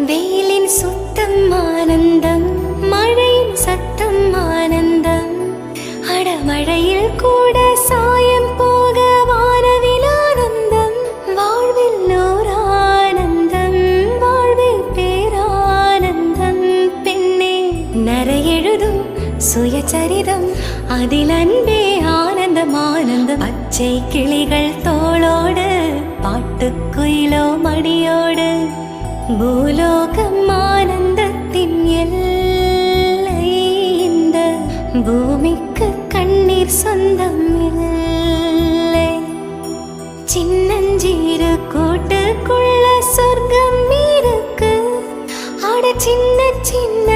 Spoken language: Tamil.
வெயிலின் சுத்தம் ஆனந்தம், மழையின் சத்தம் ஆனந்தம். அடமழையில் கூட சாயம் போக வானவில் ஆனந்தம். வாழ்வில் ஓர் ஆனந்தம், வாழ்வில் பேரானந்தம். பெண்ணே நரையெழுதும் சுயசரிதம், அதில் அன்பே ஆனந்தம் ஆனந்தம். பச்சை கிளிகள் தோளோடு, பாட்டுக்குயிலோ மடியோடு. பூலோகம் ஆனந்தத்தின் எல்லை, இந்த பூமிக்கு கண்ணீர் சொந்தம் இல்லை. சின்னஞ்சீரு கூட்டுக்குள்ள சொர்க்கம் இருக்கு. அட சின்ன சின்ன